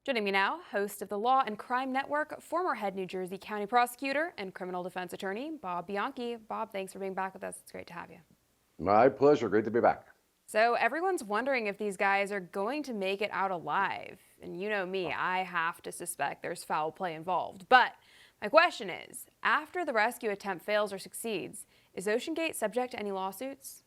Joining me now, host of the Law and Crime Network, former head New Jersey County prosecutor and criminal defense attorney, Bob Bianchi. Bob, thanks for being back with us. It's great to have you. My pleasure. Great to be back. So everyone's wondering if these guys are going to make it out alive. And you know me, I have to suspect there's foul play involved. But my question is, after the rescue attempt fails or succeeds, is OceanGate subject to any lawsuits?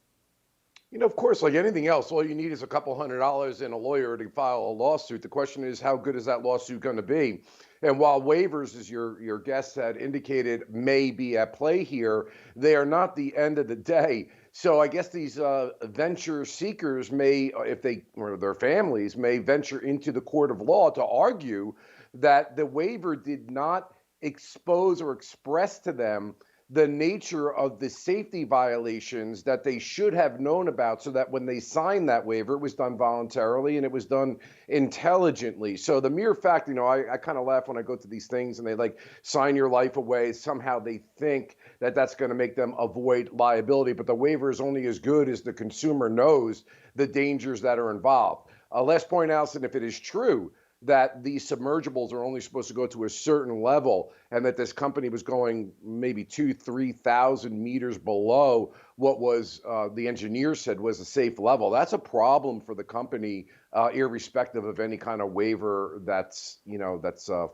Of course, like anything else, all you need is a couple $100 and a lawyer to file a lawsuit. The question is, how good is that lawsuit going to be? And while waivers, as your guest had indicated, may be at play here, they are not the end of the day. So I guess these venture seekers may, if they or their families may venture into the court of law to argue that the waiver did not expose or express to them the nature of the safety violations that they should have known about, so that when they signed that waiver, it was done voluntarily and it was done intelligently. So the mere fact, I kind of laugh when I go to these things and they like sign your life away. Somehow they think that that's going to make them avoid liability. But the waiver is only as good as the consumer knows the dangers that are involved. Last point, Allison, if it is true that these submergibles are only supposed to go to a certain level and that this company was going maybe 2,000-3,000 meters below what was the engineer said was a safe level, that's a problem for the company, irrespective of any kind of waiver that's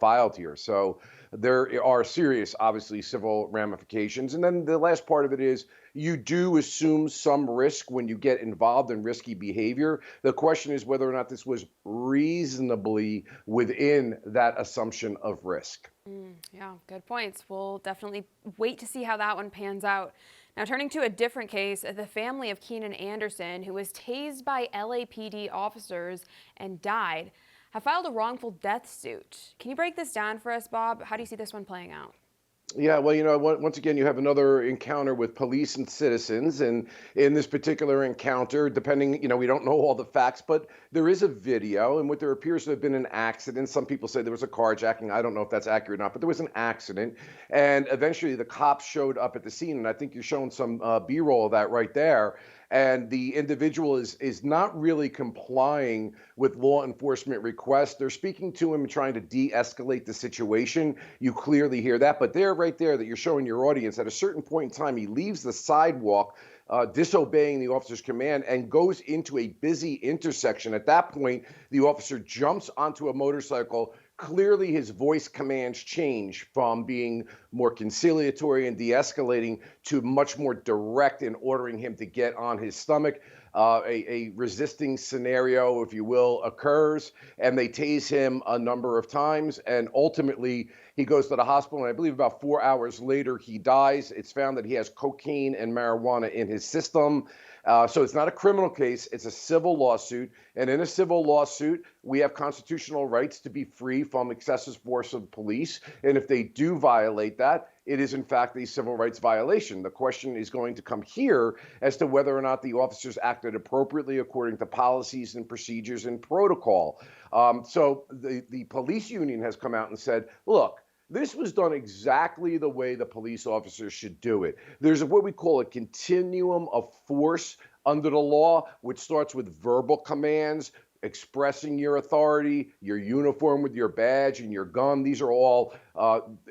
filed here. So there are serious, obviously, civil ramifications. And then the last part of it is you do assume some risk when you get involved in risky behavior. The question is whether or not this was reasonably within that assumption of risk. Yeah, good points. We'll definitely wait to see how that one pans out. Now, turning to a different case, the family of Keenan Anderson, who was tased by LAPD officers and died, have filed a wrongful death suit. Can you break this down for us, Bob? How do you see this one playing out? Yeah, well, once again, you have another encounter with police and citizens. And in this particular encounter, depending, we don't know all the facts, but there is a video in which there appears to have been an accident. Some people say there was a carjacking. I don't know if that's accurate or not, but there was an accident. And eventually the cops showed up at the scene. And I think you're showing some B-roll of that right there. And the individual is not really complying with law enforcement requests. They're speaking to him and trying to de-escalate the situation. You clearly hear that. But there, right there, that you're showing your audience, at a certain point in time, he leaves the sidewalk, disobeying the officer's command, and goes into a busy intersection. At that point, the officer jumps onto a motorcycle. Clearly, his voice commands change from being more conciliatory and de-escalating to much more direct in ordering him to get on his stomach. A resisting scenario, if you will, occurs, and they tase him a number of times, and ultimately he goes to the hospital, and I believe about 4 hours later he dies. It's found that he has cocaine and marijuana in his system. So it's not a criminal case, it's a civil lawsuit. And in a civil lawsuit, we have constitutional rights to be free from excessive force of police. And if they do violate that, it is in fact a civil rights violation. The question is going to come here as to whether or not the officers acted appropriately according to policies and procedures and protocol. So the police union has come out and said, look, this was done exactly the way the police officers should do it. There's what we call a continuum of force under the law, which starts with verbal commands, expressing your authority, your uniform with your badge and your gun. These are all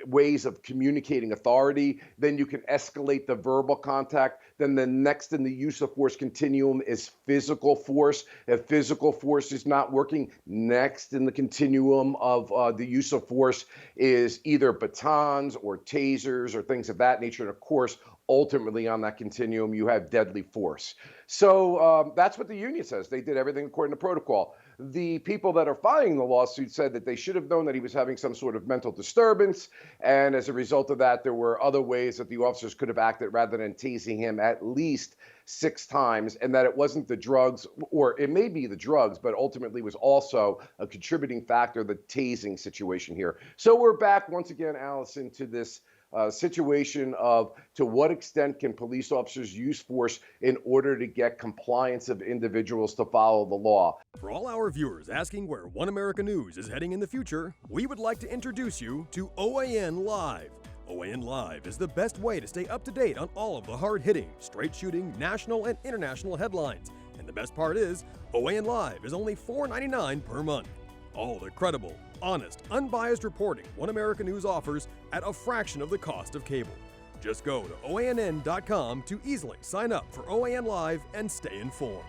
ways of communicating authority. Then you can escalate the verbal contact. Then the next in the use of force continuum is physical force. If physical force is not working, next in the continuum of the use of force is either batons or tasers or things of that nature. And of course, ultimately on that continuum, you have deadly force. So that's what the union says. They did everything according to protocol. The people that are filing the lawsuit said that they should have known that he was having some sort of mental disturbance. And as a result of that, there were other ways that the officers could have acted rather than tasing him at least 6 times, and that it wasn't the drugs, or it may be the drugs, but ultimately was also a contributing factor, the tasing situation here. So we're back once again, Allison, to this situation of to what extent can police officers use force in order to get compliance of individuals to follow the law. For all our viewers asking where One America News is heading in the future, we would like to introduce you to OAN Live. OAN Live is the best way to stay up to date on all of the hard-hitting, straight-shooting, national and international headlines. And the best part is, OAN Live is only $4.99 per month. All the credible, honest, unbiased reporting One America News offers at a fraction of the cost of cable. Just go to OANN.com to easily sign up for OAN Live and stay informed.